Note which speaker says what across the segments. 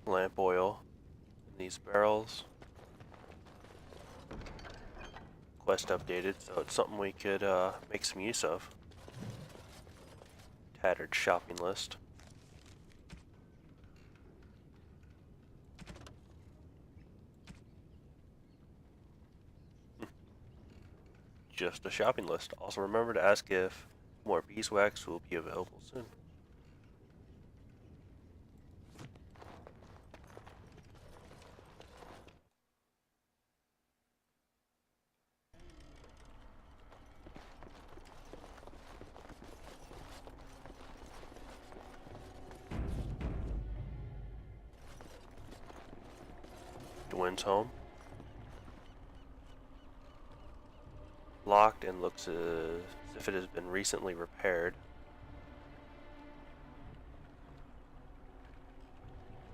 Speaker 1: lamp oil in these barrels. Quest updated, so it's something we could make some use of. Tattered shopping list. Just a shopping list. Also remember to ask if more beeswax will be available soon. Dwyn's home. Locked and looks as if it has been recently repaired.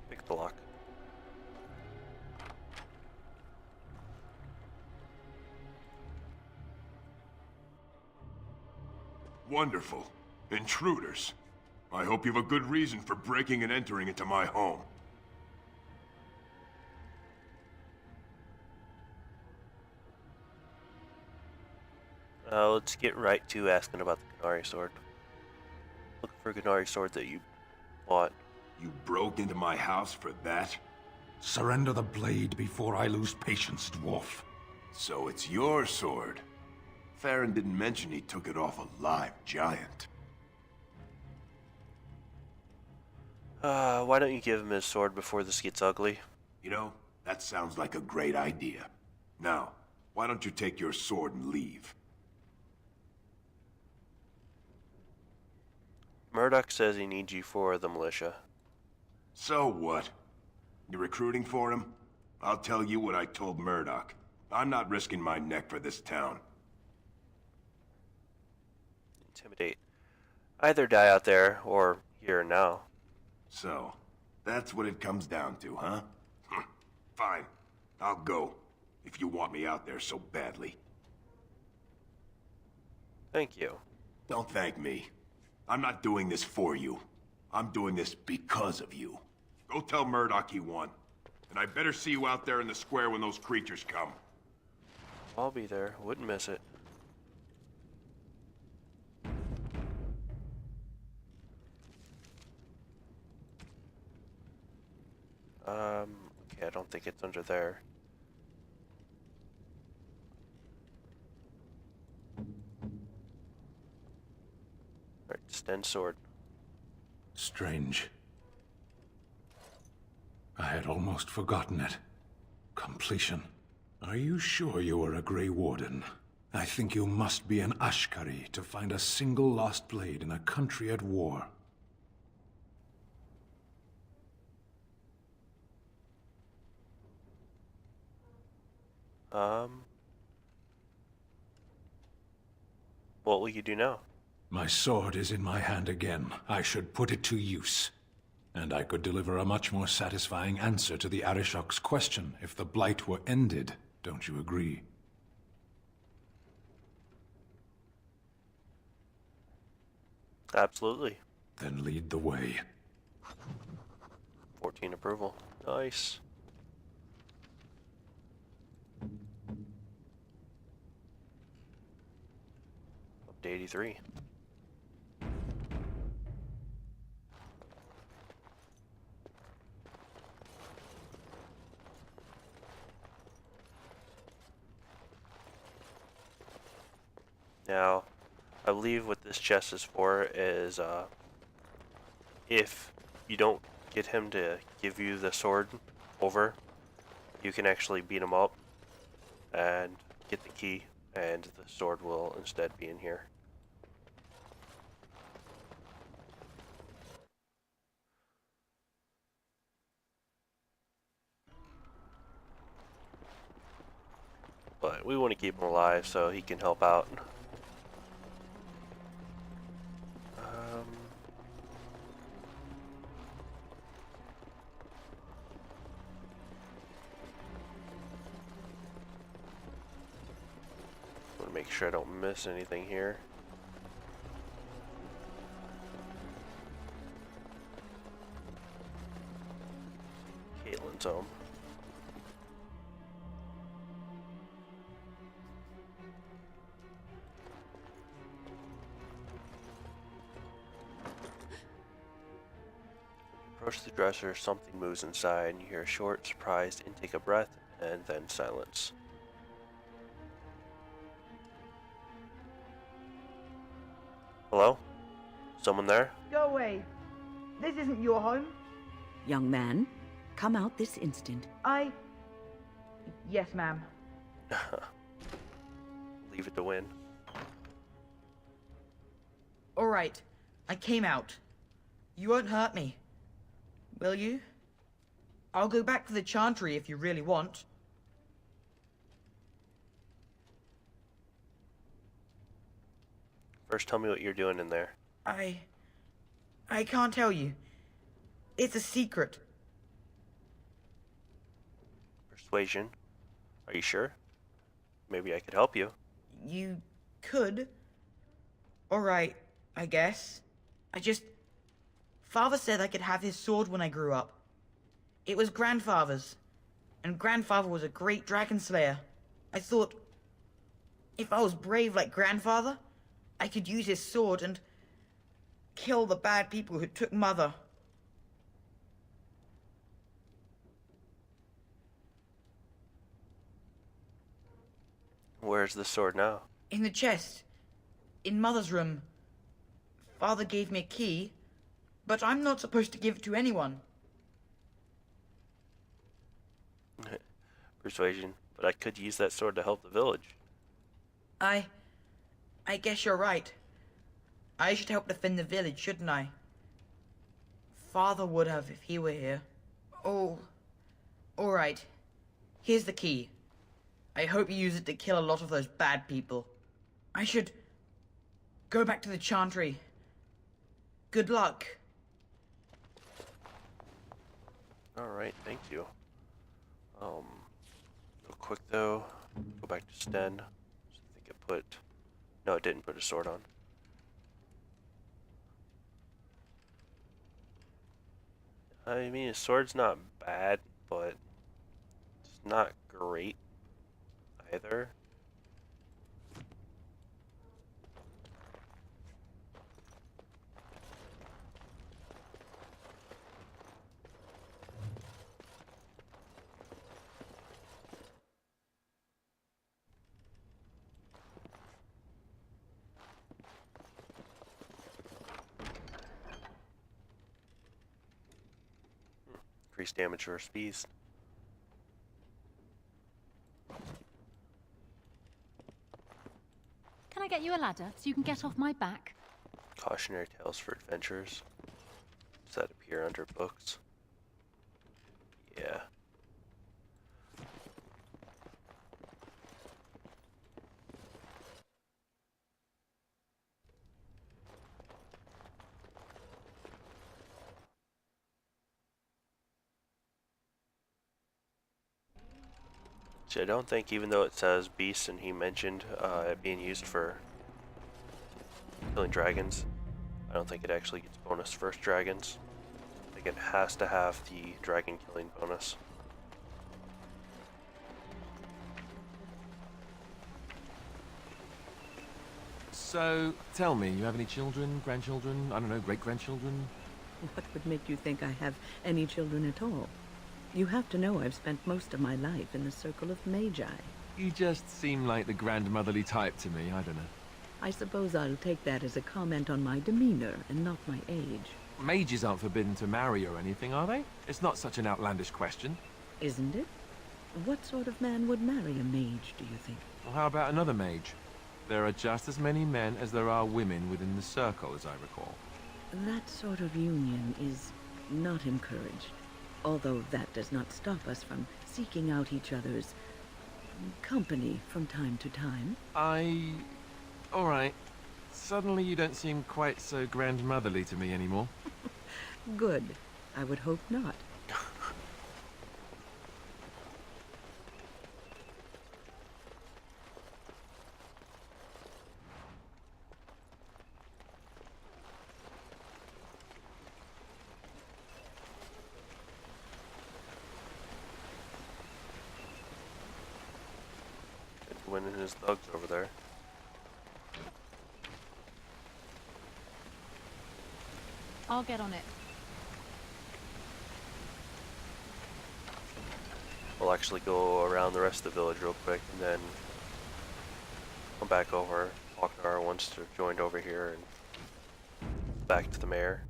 Speaker 1: Pick the lock.
Speaker 2: Wonderful. Intruders. I hope you have a good reason for breaking and entering into my home.
Speaker 1: Let's get right to asking about the Qunari sword. Looking for a Qunari sword that you bought.
Speaker 2: You broke into my house for that?
Speaker 3: Surrender the blade before I lose patience, dwarf.
Speaker 2: So it's your sword. Farron didn't mention he took it off a live giant.
Speaker 1: Why don't you give him his sword before this gets ugly?
Speaker 2: You know, that sounds like a great idea. Now, why don't you take your sword and leave?
Speaker 1: Murdoch says he needs you for the militia.
Speaker 2: So what? You recruiting for him? I'll tell you what I told Murdoch. I'm not risking my neck for this town.
Speaker 1: Intimidate. Either die out there or here and now.
Speaker 2: So, that's what it comes down to, huh? Fine. I'll go, if you want me out there so badly.
Speaker 1: Thank you.
Speaker 2: Don't thank me. I'm not doing this for you. I'm doing this because of you. Go tell Murdoch he won. And I better see you out there in the square when those creatures come.
Speaker 1: I'll be there. Wouldn't miss it. Okay, I don't think it's under there. Alright, Sten sword.
Speaker 3: Strange. I had almost forgotten it. Completion. Are you sure you are a Grey Warden? I think you must be an Ashkari to find a single lost blade in a country at war.
Speaker 1: What will you do now?
Speaker 3: My sword is in my hand again. I should put it to use. And I could deliver a much more satisfying answer to the Arishok's question if the Blight were ended. Don't you agree?
Speaker 1: Absolutely.
Speaker 3: Then lead the way.
Speaker 1: 14 approval. Nice. Up to 83. Now, I believe what this chest is for is, if you don't get him to give you the sword over, you can actually beat him up and get the key, and the sword will instead be in here. But we want to keep him alive so he can help out. Want to make sure I don't miss anything here. Goblin's home. Approach the dresser, something moves inside, and you hear a short, surprised intake of breath, and then silence. Hello? Someone there?
Speaker 4: Go away. This isn't your home.
Speaker 5: Young man, come out this instant.
Speaker 4: Yes, ma'am.
Speaker 1: Leave it to win.
Speaker 4: Alright, I came out. You won't hurt me. Will you? I'll go back to the Chantry if you really want.
Speaker 1: First, tell me what you're doing in there.
Speaker 4: I can't tell you. It's a secret.
Speaker 1: Persuasion. Are you sure? Maybe I could help you.
Speaker 4: You could. Alright, I guess. Father said I could have his sword when I grew up. It was Grandfather's. And Grandfather was a great dragon slayer. I thought, if I was brave like Grandfather, I could use his sword and kill the bad people who took Mother.
Speaker 1: Where's the sword now?
Speaker 4: In the chest. In Mother's room. Father gave me a key, but I'm not supposed to give it to anyone.
Speaker 1: Persuasion. But I could use that sword to help the village.
Speaker 4: I guess you're right. I should help defend the village, shouldn't I? Father would have if he were here. Oh, alright. Here's the key. I hope you use it to kill a lot of those bad people. I should go back to the Chantry. Good luck.
Speaker 1: Alright, thank you. Real quick though, go back to Sten. So I think it put... No, it didn't put a sword on. I mean, a sword's not bad, but it's not great either. Increased damage for speeds.
Speaker 6: Can I get you a ladder so you can get off my back?
Speaker 1: Cautionary tales for adventurers. Does that appear under books? Yeah. So I don't think, even though it says beasts and he mentioned it being used for killing dragons, I don't think it actually gets bonus first dragons. I think it has to have the dragon killing bonus.
Speaker 7: So, tell me, you have any children, grandchildren, I don't know, great-grandchildren?
Speaker 5: What would make you think I have any children at all? You have to know I've spent most of my life in the circle of magi.
Speaker 7: You just seem like the grandmotherly type to me, I don't know.
Speaker 5: I suppose I'll take that as a comment on my demeanor and not my age.
Speaker 7: Mages aren't forbidden to marry or anything, are they? It's not such an outlandish question.
Speaker 5: Isn't it? What sort of man would marry a mage, do you think?
Speaker 7: Well, how about another mage? There are just as many men as there are women within the circle, as I recall.
Speaker 5: That sort of union is not encouraged. Although that does not stop us from seeking out each other's company from time to time.
Speaker 7: Alright. Suddenly you don't seem quite so grandmotherly to me anymore.
Speaker 5: Good. I would hope not.
Speaker 1: Roman and his thugs over there.
Speaker 6: I'll get on it.
Speaker 1: We'll actually go around the rest of the village real quick and then come back over. Faulknar wants to join over here and back to the mayor.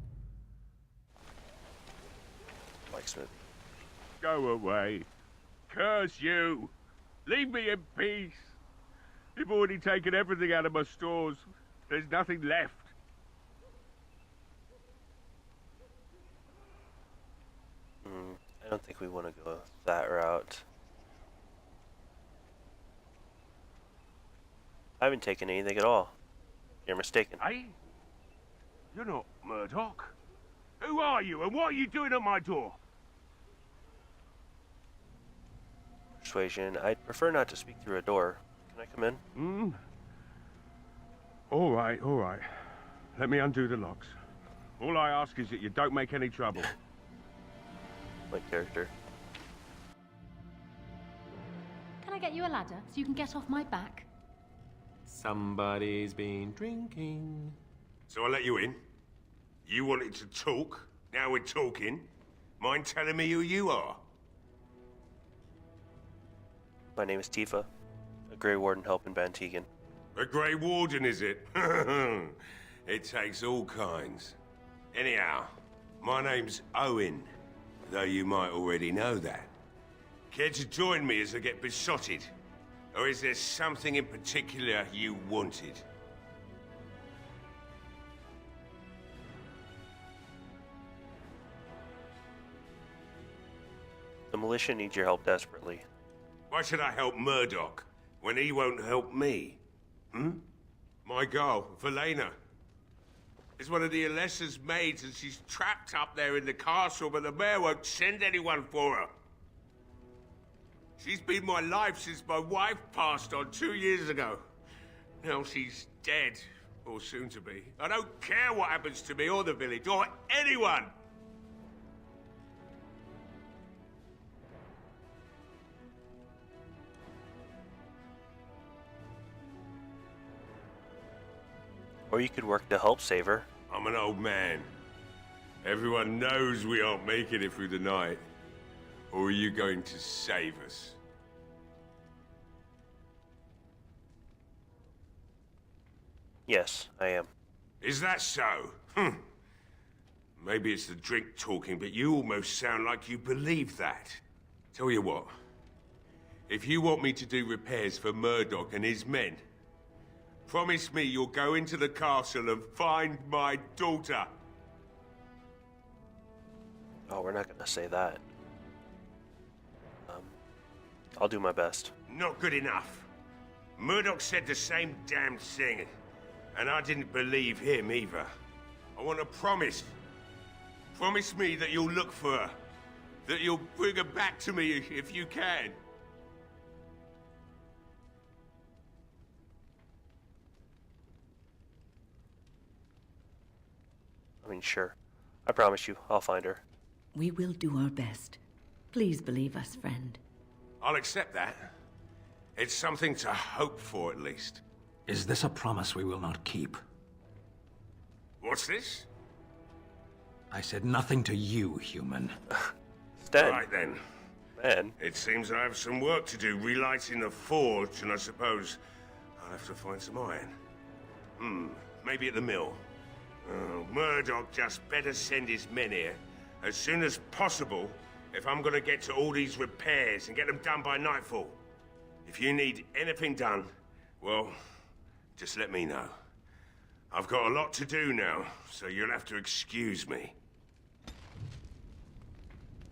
Speaker 1: Mike Smith.
Speaker 8: Go away. Curse you. Leave me in peace. You've already taken everything out of my stores. There's nothing left.
Speaker 1: I don't think we want to go that route. I haven't taken anything at all. You're mistaken.
Speaker 8: Hey? You're not Murdoch. Who are you and what are you doing at my door?
Speaker 1: Persuasion. I'd prefer not to speak through a door. Can I come in?
Speaker 8: All right, all right. Let me undo the locks. All I ask is that you don't make any trouble.
Speaker 1: My character.
Speaker 6: Can I get you a ladder so you can get off my back?
Speaker 7: Somebody's been drinking.
Speaker 2: So I let you in. You wanted to talk. Now we're talking. Mind telling me who you are?
Speaker 1: My name is Tifa, a Grey Warden helping Bantegan.
Speaker 2: A Grey Warden, is it? It takes all kinds. Anyhow, my name's Owen, though you might already know that. Care to join me as I get besotted? Or is there something in particular you wanted?
Speaker 1: The militia needs your help desperately.
Speaker 2: Why should I help Murdoch when he won't help me? My girl, Velena, is one of the Alessa's maids and she's trapped up there in the castle, but the mayor won't send anyone for her. She's been my life since my wife passed on 2 years ago. Now she's dead, or soon to be. I don't care what happens to me or the village, or anyone!
Speaker 1: Or you could work to help save her.
Speaker 2: I'm an old man. Everyone knows we aren't making it through the night. Or are you going to save us?
Speaker 1: Yes, I am.
Speaker 2: Is that so? Maybe it's the drink talking, but you almost sound like you believe that. Tell you what. If you want me to do repairs for Murdoch and his men, promise me you'll go into the castle and find my daughter.
Speaker 1: Oh, we're not gonna say that. I'll do my best.
Speaker 2: Not good enough. Murdoch said the same damn thing, and I didn't believe him either. I want a promise. Promise me that you'll look for her. That you'll bring her back to me if you can.
Speaker 1: I mean, sure. I promise you, I'll find her.
Speaker 5: We will do our best. Please believe us, friend.
Speaker 2: I'll accept that. It's something to hope for, at least.
Speaker 3: Is this a promise we will not keep?
Speaker 2: What's this?
Speaker 3: I said nothing to you, human.
Speaker 1: Sten,
Speaker 2: Right then.
Speaker 1: man.
Speaker 2: It seems I have some work to do relighting the forge, and I suppose I'll have to find some iron. Maybe at the mill. Oh, Murdoch just better send his men here as soon as possible if I'm gonna get to all these repairs and get them done by nightfall. If you need anything done, well, just let me know. I've got a lot to do now, so you'll have to excuse me.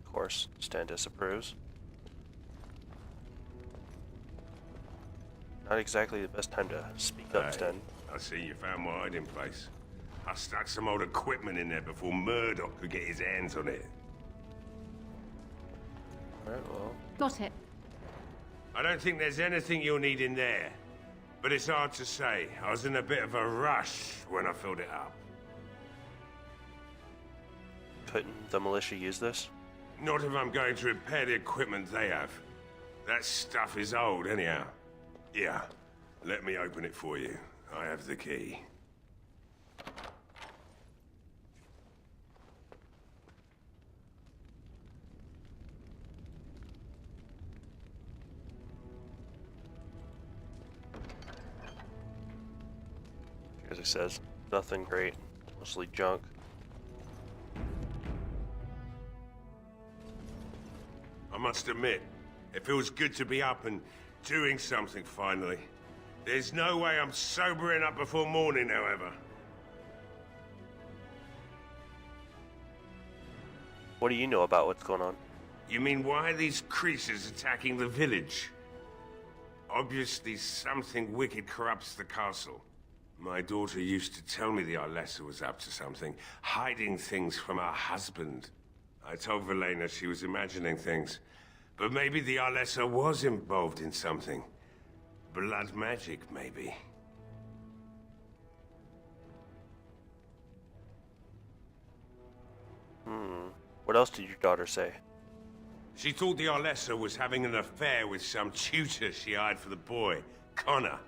Speaker 1: Of course, Sten disapproves. Not exactly the best time to speak up, Sten.
Speaker 2: I see you found my hiding place. I stuck some old equipment in there before Murdoch could get his hands on it.
Speaker 1: Alright, well,
Speaker 6: Got it.
Speaker 2: I don't think there's anything you'll need in there. But it's hard to say. I was in a bit of a rush when I filled it up.
Speaker 1: couldn't the militia use this?
Speaker 2: Not if I'm going to repair the equipment they have. That stuff is old, anyhow. Yeah. Let me open it for you. I have the key.
Speaker 1: As it says, nothing great, mostly junk.
Speaker 2: I must admit, it feels good to be up and doing something finally. There's no way I'm sobering up before morning, however.
Speaker 1: What do you know about what's going on?
Speaker 2: You mean why are these creatures attacking the village? Obviously something wicked corrupts the castle. My daughter used to tell me the Arlessa was up to something, hiding things from her husband. I told Velena she was imagining things, but maybe the Arlessa was involved in something. Blood magic, maybe.
Speaker 1: What else did your daughter say?
Speaker 2: She thought the Arlessa was having an affair with some tutor she hired for the boy, Connor.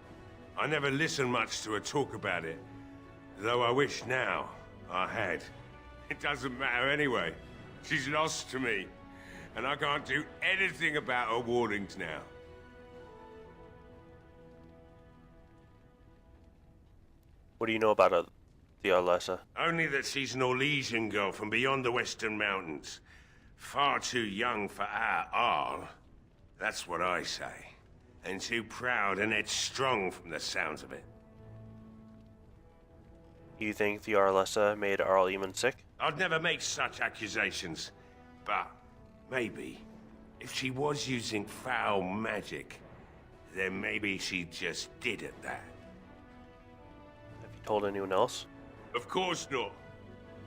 Speaker 2: I never listened much to her talk about it, though I wish now I had. It doesn't matter anyway. She's lost to me, and I can't do anything about her warnings now.
Speaker 1: What do you know about the Arlessa?
Speaker 2: Only that she's an Orlesian girl from beyond the Western Mountains. Far too young for our Arl. That's what I say. And too proud and headstrong from the sounds of it.
Speaker 1: You think the Arlessa made Arl Eamon sick?
Speaker 2: I'd never make such accusations. But maybe, if she was using foul magic, then maybe she just did at that.
Speaker 1: Have you told anyone else?
Speaker 2: Of course not.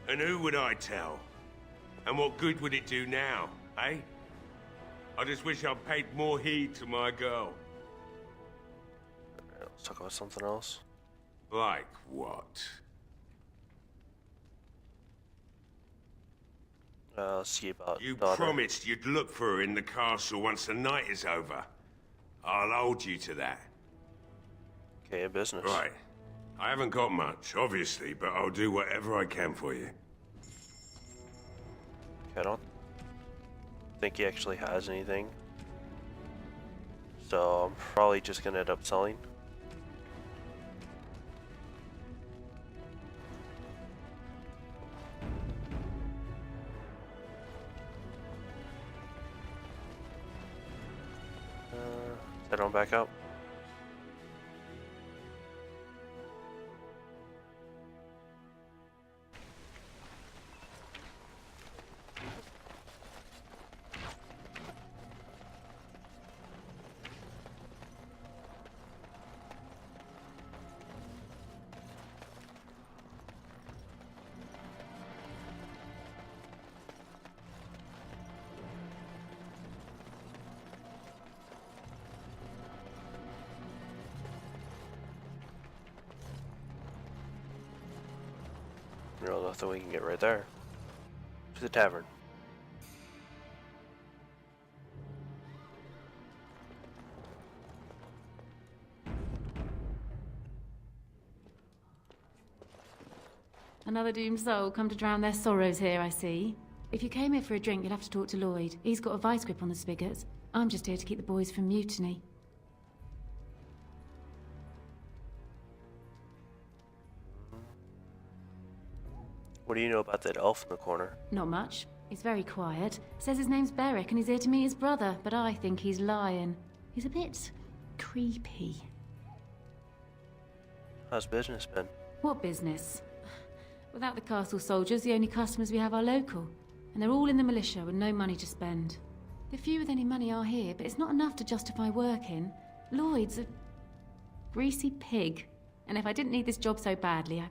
Speaker 2: And who would I tell? And what good would it do now, eh? I just wish I'd paid more heed to my girl.
Speaker 1: Alright, let's talk about something else.
Speaker 2: Like what?
Speaker 1: Let's see about
Speaker 2: You
Speaker 1: daughter.
Speaker 2: promised you'd look for her in the castle once the night is over. I'll hold you to that.
Speaker 1: Okay, business.
Speaker 2: Right. I haven't got much, obviously, but I'll do whatever I can for you.
Speaker 1: I don't think he actually has anything. So I'm probably just gonna end up selling. Head on back up. You know, nothing we can get right there. To the tavern.
Speaker 6: Another doomed soul come to drown their sorrows here, I see. If you came here for a drink, you'll have to talk to Lloyd. He's got a vice grip on the spigots. I'm just here to keep the boys from mutiny.
Speaker 1: What do you know about that elf in the corner?
Speaker 6: Not much. He's very quiet. Says his name's Beric and he's here to meet his brother, but I think he's lying. He's a bit creepy.
Speaker 1: How's business been?
Speaker 6: What business? Without the castle soldiers, the only customers we have are local. And they're all in the militia with no money to spend. The few with any money are here, but it's not enough to justify working. Lloyd's a greasy pig. And if I didn't need this job so badly,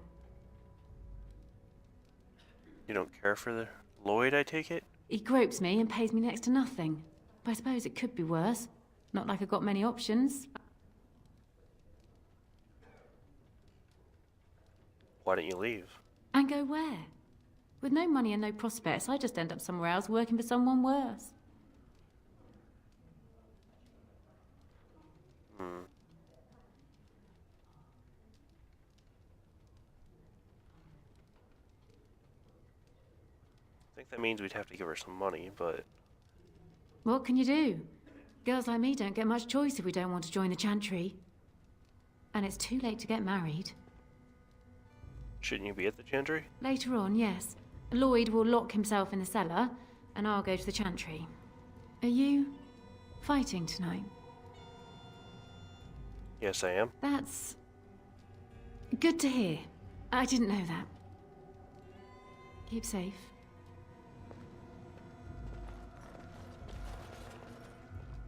Speaker 1: You don't care for the Lloyd, I take it?
Speaker 6: he gropes me and pays me next to nothing. But I suppose it could be worse. Not like I've got many options.
Speaker 1: Why don't you leave?
Speaker 6: And go where? With no money and no prospects, I just end up somewhere else working for someone worse.
Speaker 1: think that means we'd have to give her some money, but
Speaker 6: What can you do? Girls like me don't get much choice if we don't want to join the Chantry. And it's too late to get married.
Speaker 1: shouldn't you be at the Chantry?
Speaker 6: Later on, yes. Lloyd will lock himself in the cellar, and I'll go to the Chantry. Are you fighting tonight?
Speaker 1: Yes, I am.
Speaker 6: That's good to hear. I didn't know that. Keep safe.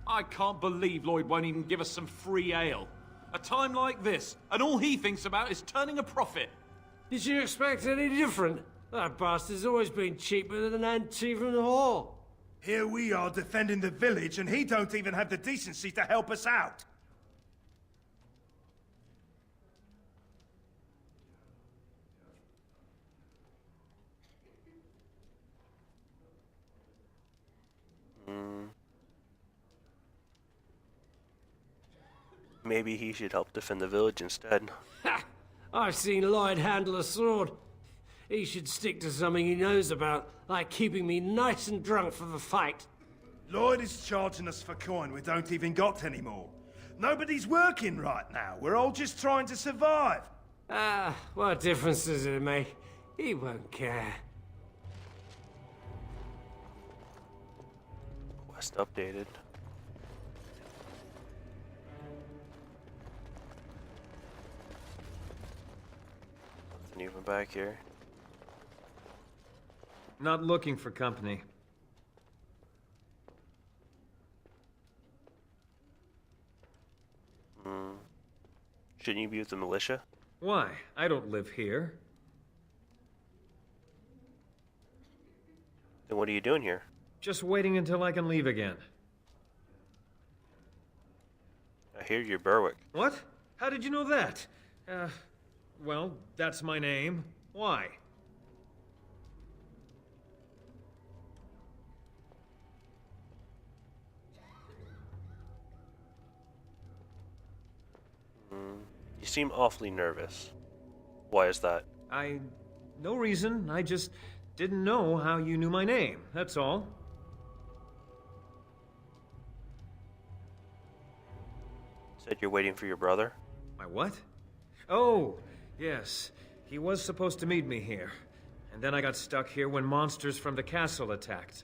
Speaker 9: I can't believe Lloyd won't even give us some free ale. A time like this, and all he thinks about is turning a profit.
Speaker 10: Did you expect any different? That bastard's always been cheaper than an ante from the hall.
Speaker 11: Here we are defending the village, and he don't even have the decency to help us out.
Speaker 1: Maybe he should help defend the village instead.
Speaker 10: Ha! I've seen Lloyd handle a sword. He should stick to something he knows about, like keeping me nice and drunk for the fight.
Speaker 11: Lloyd is charging us for coin we don't even got anymore. Nobody's working right now. We're all just trying to survive.
Speaker 10: Ah, what difference does it make? He won't care.
Speaker 1: Quest updated. Nothing even back here.
Speaker 7: Not looking for company.
Speaker 1: Shouldn't you be with the militia?
Speaker 7: Why? I don't live here.
Speaker 1: Then what are you doing here?
Speaker 7: Just waiting until I can leave again.
Speaker 1: I hear you're Berwick.
Speaker 7: What? How did you know that? Well, that's my name. Why?
Speaker 1: You seem awfully nervous. Why is that?
Speaker 7: No reason. I just didn't know how you knew my name. That's all.
Speaker 1: Said you're waiting for your brother?
Speaker 7: My what? Oh, yes. He was supposed to meet me here. And then I got stuck here when monsters from the castle attacked.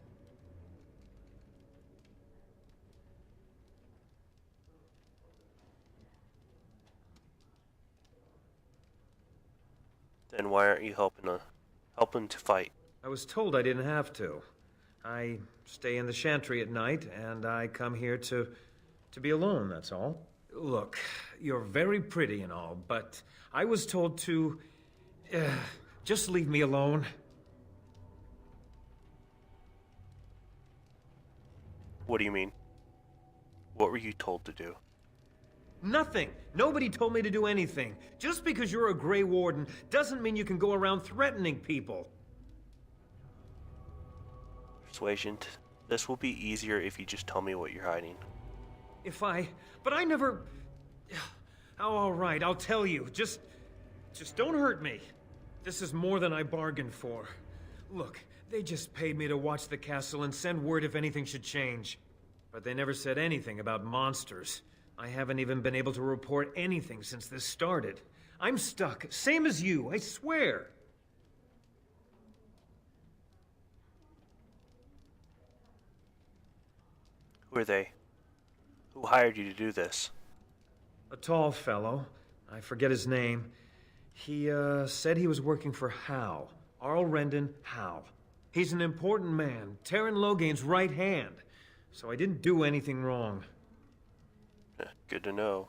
Speaker 1: Then why aren't you helping to fight?
Speaker 7: I was told I didn't have to. I stay in the Chantry at night, and I come here to be alone, that's all. Look, you're very pretty and all, but I was told to... just leave me alone.
Speaker 1: What do you mean? What were you told to do?
Speaker 7: Nothing. Nobody told me to do anything. Just because you're a Grey Warden doesn't mean you can go around threatening people.
Speaker 1: Persuasion. This will be easier if you just tell me what you're hiding.
Speaker 7: But I never... Oh, all right, I'll tell you. Just don't hurt me. This is more than I bargained for. Look, they just paid me to watch the castle and send word if anything should change. But they never said anything about monsters. I haven't even been able to report anything since this started. I'm stuck, same as you, I swear.
Speaker 1: Who are they? Who hired you to do this?
Speaker 7: A tall fellow. I forget his name. He, said he was working for Hal. Arl Rendon Hal. He's an important man, Terran Logain's right hand. So I didn't do anything wrong.
Speaker 1: Good to know.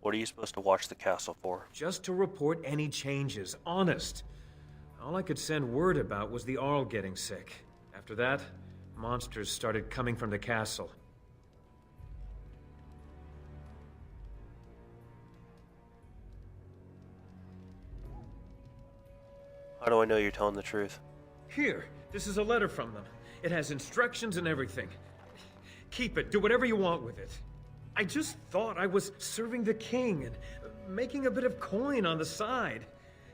Speaker 1: What are you supposed to watch the castle for?
Speaker 7: Just to report any changes, honest. All I could send word about was the Arl getting sick. After that, monsters started coming from the castle.
Speaker 1: How do I know you're telling the truth?
Speaker 7: Here, this is a letter from them. It has instructions and everything. Keep it, do whatever you want with it. I just thought I was serving the king and making a bit of coin on the side.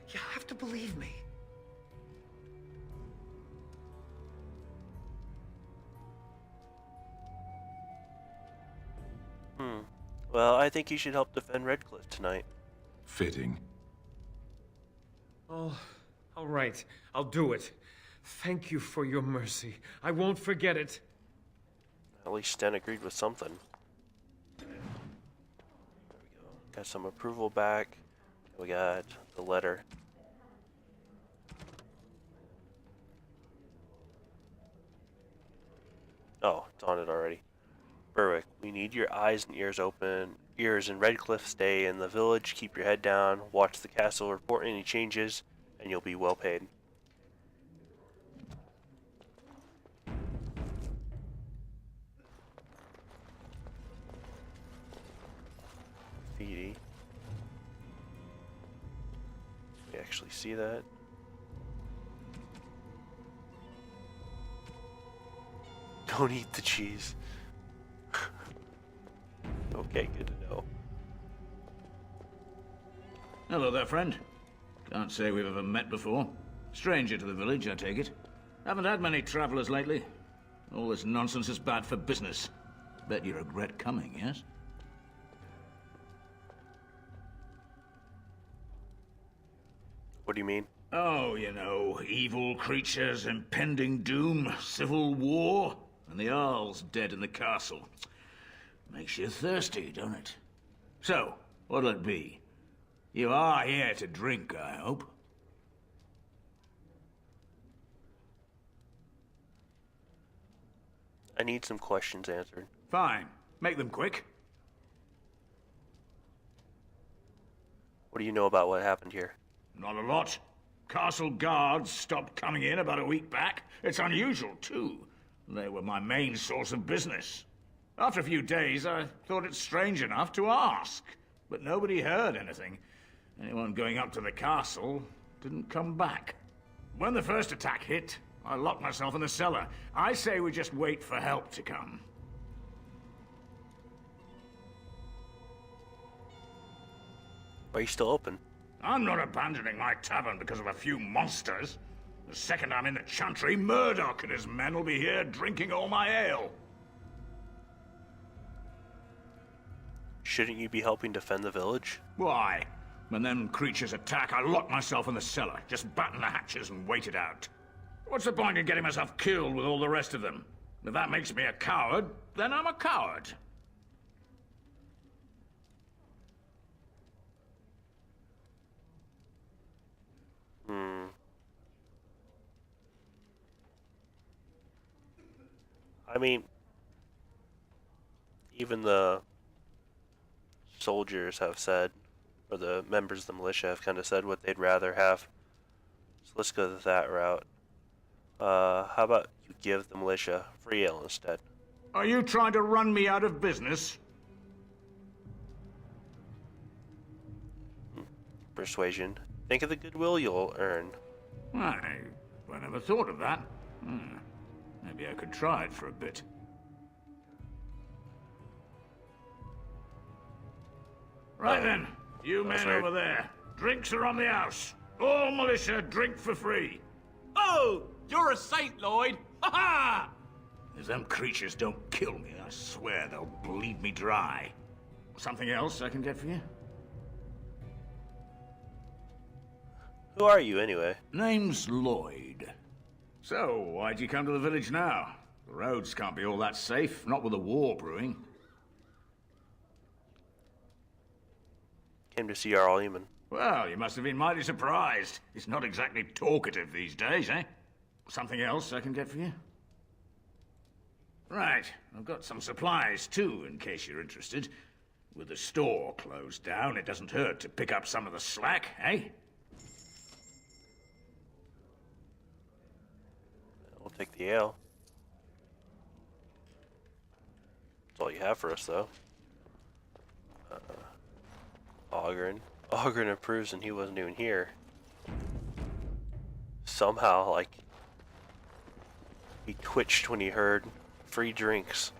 Speaker 7: You have to believe me.
Speaker 1: Well, I think you should help defend Redcliffe tonight.
Speaker 3: Fitting.
Speaker 7: Oh, all right. I'll do it. Thank you for your mercy. I won't forget it.
Speaker 1: At least Sten agreed with something. There we go. Got some approval back. We got the letter. Oh, it's on it already. Berwick, we need your eyes and ears open. Ears in Redcliffe, stay in the village, keep your head down, watch the castle, report any changes, and you'll be well paid. Feedy. We actually see that. Don't eat the cheese. Okay, good to know.
Speaker 12: Hello there, friend. Can't say we've ever met before. Stranger to the village, I take it. Haven't had many travelers lately. All this nonsense is bad for business. Bet you regret coming, yes?
Speaker 1: What do you mean?
Speaker 12: Oh, you know, evil creatures, impending doom, civil war, and the Earl's dead in the castle. Makes you thirsty, don't it? So, what'll it be? You are here to drink, I hope.
Speaker 1: I need some questions answered.
Speaker 12: Fine. Make them quick.
Speaker 1: What do you know about what happened here?
Speaker 12: Not a lot. Castle guards stopped coming in about a week back. It's unusual, too. They were my main source of business. After a few days, I thought it strange enough to ask. But nobody heard anything. Anyone going up to the castle didn't come back. When the first attack hit, I locked myself in the cellar. I say we just wait for help to come.
Speaker 1: Are you still open?
Speaker 12: I'm not abandoning my tavern because of a few monsters. The second I'm in the Chantry, Murdoch and his men will be here drinking all my ale.
Speaker 1: Shouldn't you be helping defend the village?
Speaker 12: Why? When them creatures attack, I lock myself in the cellar. Just batten the hatches and wait it out. What's the point in getting myself killed with all the rest of them? If that makes me a coward, then I'm a coward.
Speaker 1: I mean, even the soldiers have said, or the members of the militia have kind of said what they'd rather have. So let's go that route. How about you give the militia free ale instead?
Speaker 12: Are you trying to run me out of business?
Speaker 1: Persuasion. Think of the goodwill you'll earn.
Speaker 12: I never thought of that. Maybe I could try it for a bit. Right then, you men over there. Drinks are on the house. All militia drink for free.
Speaker 9: Oh, you're a saint, Lloyd. Ha ha!
Speaker 12: If them creatures don't kill me, I swear they'll bleed me dry. Something else I can get for you?
Speaker 1: Who are you, anyway?
Speaker 12: Name's Lloyd. So, why'd you come to the village now? The roads can't be all that safe, not with a war brewing.
Speaker 1: Came to see Jarl Eamon.
Speaker 12: Well, you must have been mighty surprised. He's not exactly talkative these days, eh? Something else I can get for you? Right, I've got some supplies too, in case you're interested. With the store closed down, it doesn't hurt to pick up some of the slack, eh?
Speaker 1: We'll take the ale. That's all you have for us, though. Ogren. Ogren approves and he wasn't even here. Somehow, like, he twitched when he heard free drinks.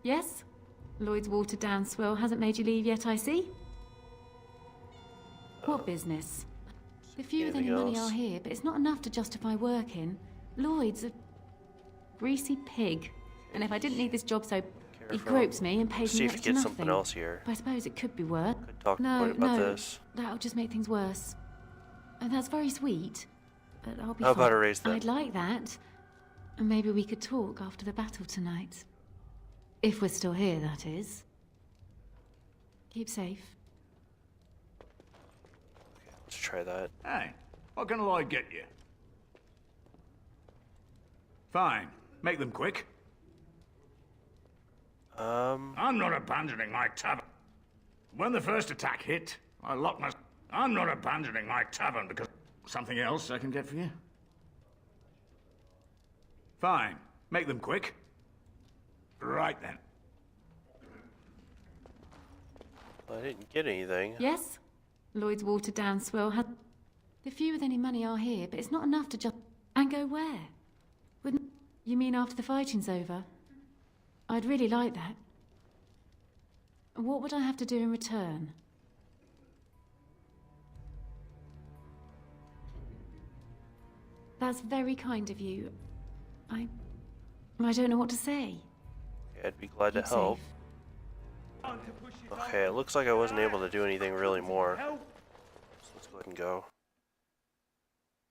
Speaker 6: Yes? Lloyd's watered down swill hasn't made you leave yet, I see. What business? The few with any
Speaker 1: anything
Speaker 6: money
Speaker 1: else?
Speaker 6: are here, but it's not enough to justify working. Lloyd's a greasy pig. And if I didn't need this job so... He
Speaker 1: for
Speaker 6: gropes me and pays
Speaker 1: See
Speaker 6: me
Speaker 1: if
Speaker 6: next
Speaker 1: he
Speaker 6: to
Speaker 1: gets
Speaker 6: nothing.
Speaker 1: something else here.
Speaker 6: But I suppose it could be worse.
Speaker 1: Could talk to
Speaker 6: No,
Speaker 1: Lloyd about
Speaker 6: no,
Speaker 1: this.
Speaker 6: that'll just make things worse. And that's very sweet, but I'll be
Speaker 1: How about
Speaker 6: fine.
Speaker 1: a raise then?
Speaker 6: I'd like that. And maybe we could talk after the battle tonight. If we're still here, that is. Keep safe.
Speaker 1: Let's try that.
Speaker 12: Hey, what can Lloyd get you? Fine. Make them quick. I'm not abandoning my tavern. When the first attack hit, I locked my... I'm not abandoning my tavern because... Something else I can get for you? Fine. Make them quick. Right then.
Speaker 1: Well, I didn't get anything.
Speaker 6: Yes? Lloyd's watered down swill had... The few with any money are here, but it's not enough to just... And go where? Wouldn't... You mean after the fighting's over? I'd really like that. What would I have to do in return? That's very kind of you. I don't know what to say.
Speaker 1: I'd be glad to
Speaker 6: Keep
Speaker 1: help.
Speaker 6: safe.
Speaker 1: Okay, it looks like I wasn't able to do anything really more. So let's go ahead and go.